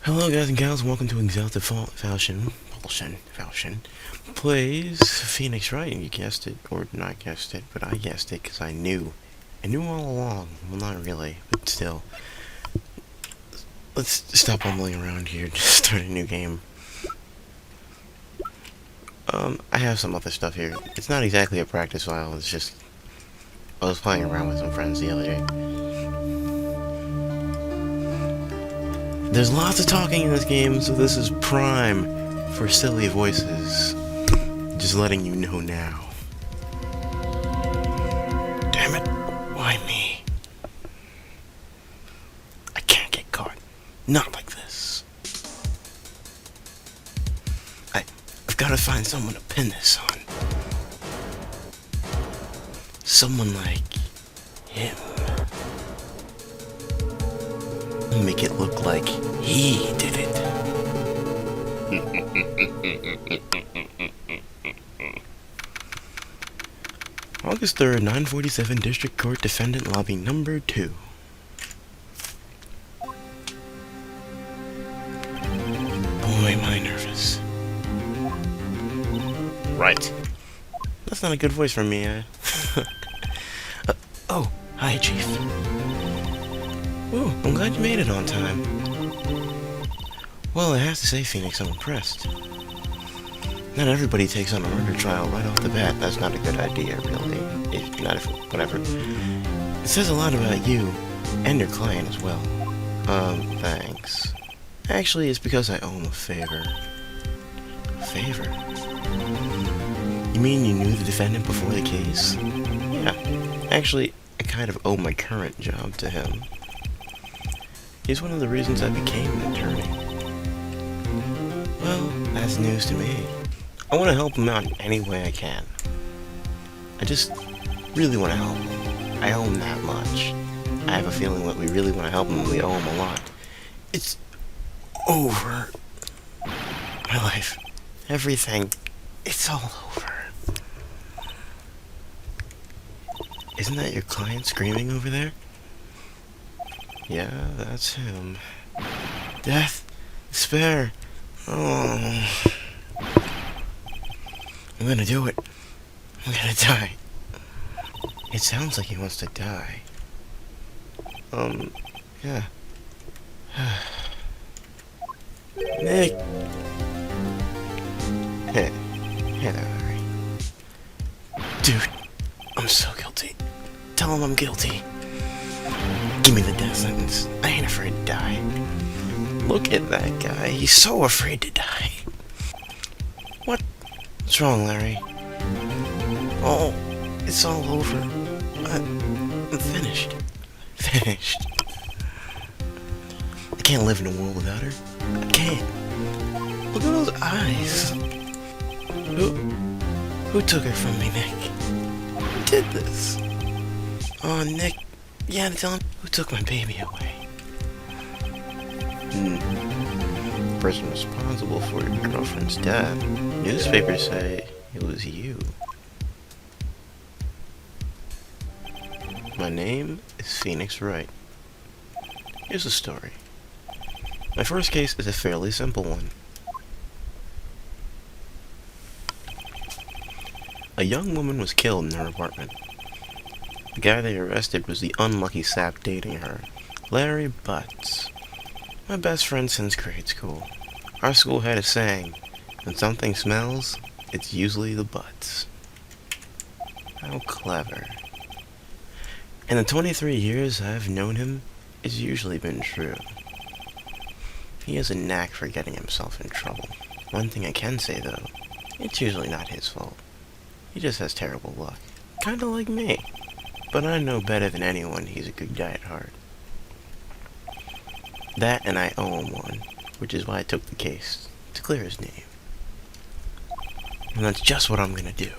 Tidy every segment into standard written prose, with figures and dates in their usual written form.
Hello guys and gals, welcome to Exalted Falchion plays Phoenix Wright, and you guessed it, or not guessed it, but I guessed it because I knew. I knew all along. Well, not really, but still. Let's stop bumbling around here, just start a new game. I have some other stuff here. It's not exactly a practice file, it's just... I was playing around with some friends the other day. There's lots of talking in this game, so this is prime for silly voices. Just letting you know now. Damn it, why me? I can't get caught. Not like this. I've got to find someone to pin this on. Someone like him. Make it look like he did it. August 3rd, 947 District Court Defendant Lobby Number 2. Boy, am I nervous. Right. That's not a good voice for me, oh, hi, Chief. Ooh, I'm glad you made it on time. Well, I have to say, Phoenix, I'm impressed. Not everybody takes on a murder trial right off the bat. That's not a good idea, really. Whatever. It says a lot about you, and your client as well. Thanks. Actually, it's because I owe him a favor. Favor? You mean you knew the defendant before the case? Yeah. Actually, I kind of owe my current job to him. He's one of the reasons I became an attorney. Well, that's news to me. I want to help him out in any way I can. I just really want to help him. I owe him that much. I have a feeling that we really want to help him and we owe him a lot. It's over. My life. Everything. It's all over. Isn't that your client screaming over there? Yeah, that's him. Death, despair. Oh. I'm gonna do it. I'm gonna die. It sounds like he wants to die. Yeah. Nick. Hey, Larry. Dude, I'm so guilty. Tell him I'm guilty. Give me the death sentence. I ain't afraid to die. Look at that guy. He's so afraid to die. What's wrong, Larry? Oh, it's all over. I'm finished. Finished. I can't live in a world without her. I can't. Look at those eyes. Who took her from me, Nick? Who did this? Oh, Nick. Yeah, tell him who took my baby away. The person responsible for your girlfriend's death. Newspapers say it was you. My name is Phoenix Wright. Here's the story. My first case is a fairly simple one. A young woman was killed in her apartment. The guy they arrested was the unlucky sap dating her, Larry Butts. My best friend since grade school. Our school had a saying, when something smells, it's usually the butts. How clever. In the 23 years I've known him, it's usually been true. He has a knack for getting himself in trouble. One thing I can say though, it's usually not his fault. He just has terrible luck. Kinda like me. But I know better than anyone he's a good guy at heart. That and I owe him one, which is why I took the case, to clear his name. And that's just what I'm gonna do.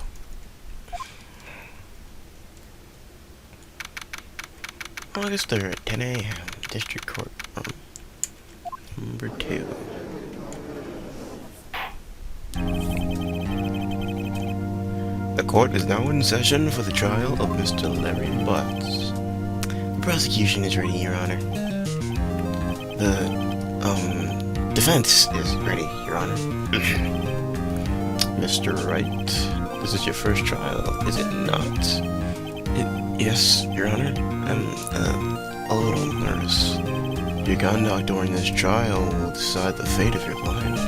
August 3rd, 10 a.m., District Court, number 2. The court is now in session for the trial of Mr. Larry Butts. The prosecution is ready, Your Honor. Defense is ready, Your Honor. Mr. Wright, this is your first trial, is it not? Yes, Your Honor. I'm a little nervous. Your conduct during this trial will decide the fate of your client.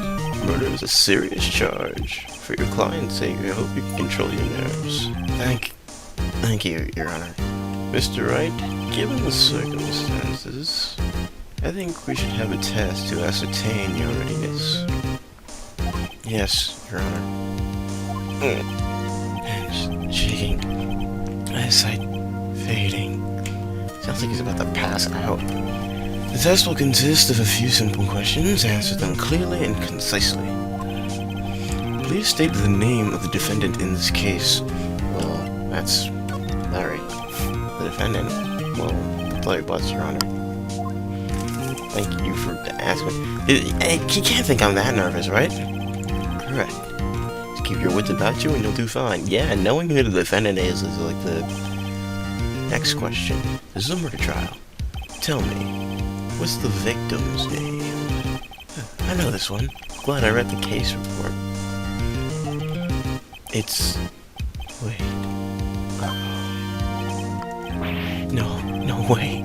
Murder is a serious charge. For your client's sake, I hope you can control your nerves. Thank you, Your Honor. Mr. Wright, given the circumstances, I think we should have a test to ascertain your readiness. Yes, Your Honor. Hands shaking. Eyesight fading. Sounds like he's about to pass out. The test will consist of a few simple questions. Answer them clearly and concisely. Please state the name of the defendant in this case. Well, that's Larry. The defendant? Well, Larry Butts, Your Honor. Thank you for asking. He can't think I'm that nervous, right? Correct. Just keep your wits about you and you'll do fine. Yeah, knowing who the defendant is like the next question. This is a murder trial. Tell me, what's the victim's name? I know this one. Glad I read the case report. It's... wait. No way.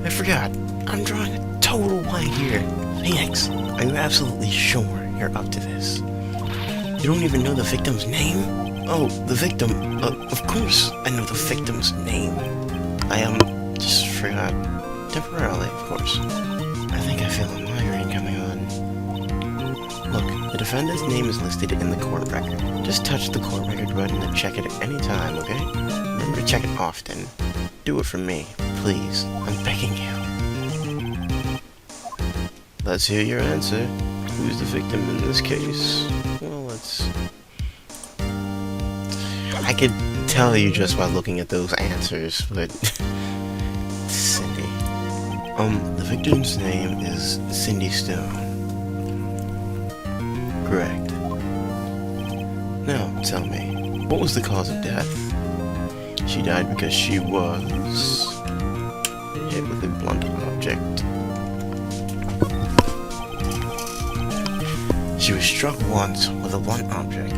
I forgot. I'm drawing a total blank here. Phoenix, are you absolutely sure you're up to this? You don't even know the victim's name? Oh, the victim. Of course I know the victim's name. I just forgot. Temporarily, of course. I think I feel a migraine coming on. Look, the defendant's name is listed in the court record. Just touch the court record button and check it at any time, okay? Remember to check it often. Do it for me, please. I'm begging you. Let's hear your answer. Who's the victim in this case? Well, I could tell you just by looking at those answers, but... Cindy. The victim's name is Cindy Stone. Correct. Now, tell me, what was the cause of death? She died because she was hit with a blunt object. She was struck once with a blunt object.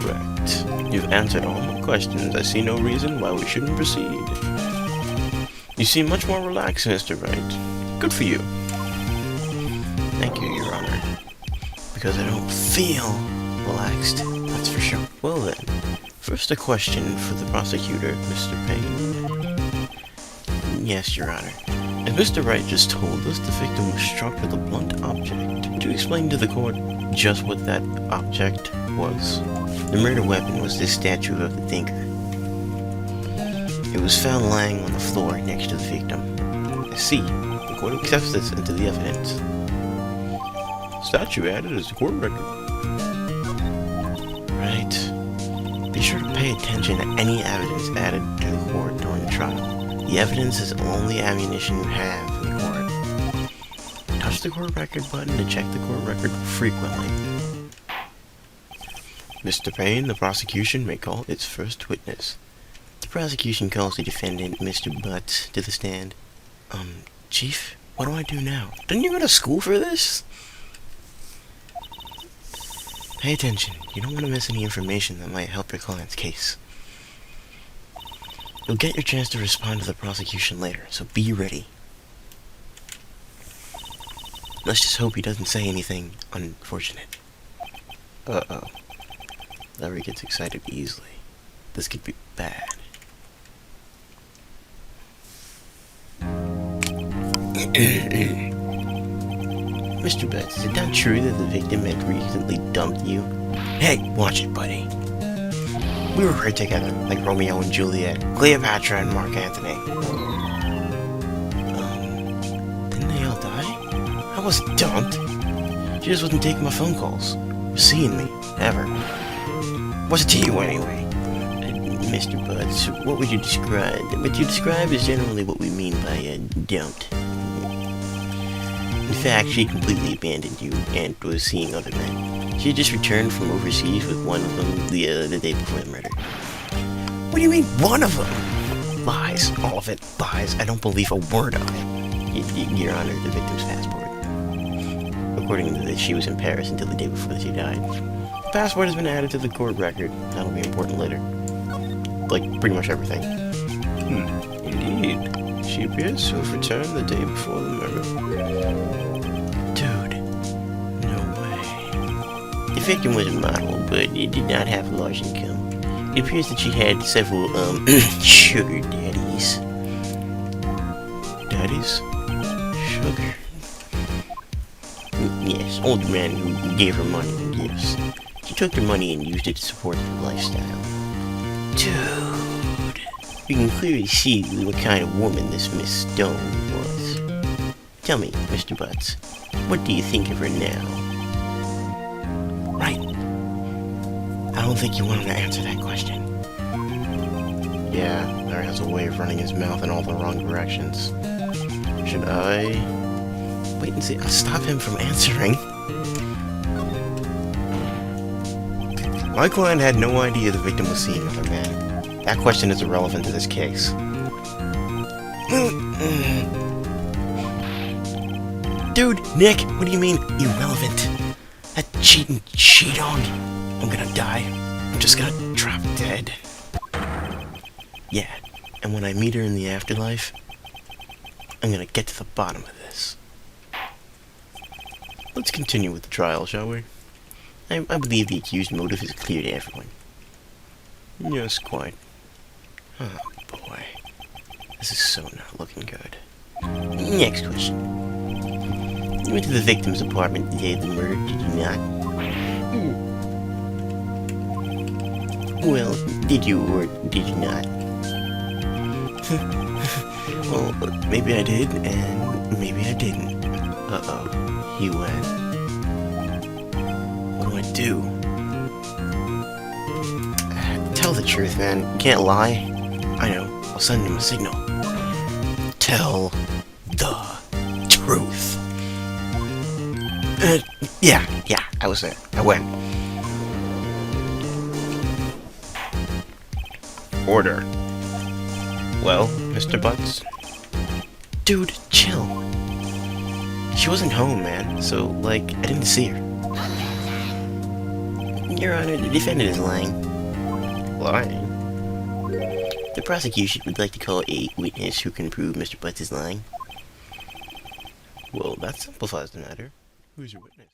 Correct. You've answered all my questions. I see no reason why we shouldn't proceed. You seem much more relaxed, Mr. Wright. Good for you. Thank you, Your Honor. Because I don't feel relaxed, that's for sure. Well then, first a question for the prosecutor, Mr. Payne. Yes, Your Honor. As Mr. Wright just told us, the victim was struck with a blunt object. Would you explain to the court just what that object was? The murder weapon was this statue of the thinker. It was found lying on the floor next to the victim. I see. The court accepts this into the evidence. Statue added as a court record. Right. Be sure to pay attention to any evidence added to the court during the trial. The evidence is the only ammunition you have in the court. Touch the court record button to check the court record frequently. Mr. Payne, the prosecution may call its first witness. The prosecution calls the defendant, Mr. Butts, to the stand. Chief, what do I do now? Didn't you go to school for this? Pay attention. You don't want to miss any information that might help your client's case. You'll get your chance to respond to the prosecution later, so be ready. Let's just hope he doesn't say anything unfortunate. Uh-oh. Larry gets excited easily. This could be bad. Mr. Betts, is it not true that the victim had recently dumped you? Hey, watch it, buddy. We were right together, like Romeo and Juliet, Cleopatra and Mark Antony. Didn't they all die? I wasn't dumped. She just wasn't taking my phone calls, or seeing me, ever. What's it to you, anyway? Mr. Butts, what would you describe? What you describe is generally what we mean by dumped. In fact, she completely abandoned you and was seeing other men. She had just returned from overseas with one of them the day before the murder. What do you mean, one of them? Lies. All of it. Lies. I don't believe a word of it. Your Honor, the victim's passport. According to this, she was in Paris until the day before she died. The passport has been added to the court record. That'll be important later. Like, pretty much everything. Indeed. She appears to have returned the day before the murder. Dude. No way. The victim was a model, but it did not have a large income. It appears that she had several, sugar daddies. Daddies? Sugar. Yes, older men who gave her money and gifts. She took their money and used it to support her lifestyle. Dude. You can clearly see what kind of woman this Miss Stone was. Tell me, Mr. Butts, what do you think of her now? Right. I don't think you wanted to answer that question. Yeah, Larry has a way of running his mouth in all the wrong directions. Should I wait and see? I'll stop him from answering. My client had no idea the victim was seeing another man. That question is irrelevant to this case. Dude, Nick, what do you mean, irrelevant? That cheating she-dog. I'm gonna die. I'm just gonna drop dead. Yeah, and when I meet her in the afterlife, I'm gonna get to the bottom of this. Let's continue with the trial, shall we? I believe the accused motive is clear to everyone. Yes, quite. Oh, boy. This is so not looking good. Next question. You went to the victim's apartment the day of the murder, did you not? Well, did you or did you not? Well, maybe I did, and maybe I didn't. Uh-oh. He went. What do I do? Tell the truth, man. You can't lie. I know. I'll send him a signal. Tell the truth. Yeah, I was there. I went. Order. Well, Mr. Butts? Dude, chill. She wasn't home, man, so, like, I didn't see her. Your Honor, the defendant is lying. Lying? The prosecution would like to call a witness who can prove Mr. Butts is lying. Well, that simplifies the matter. Who's your witness?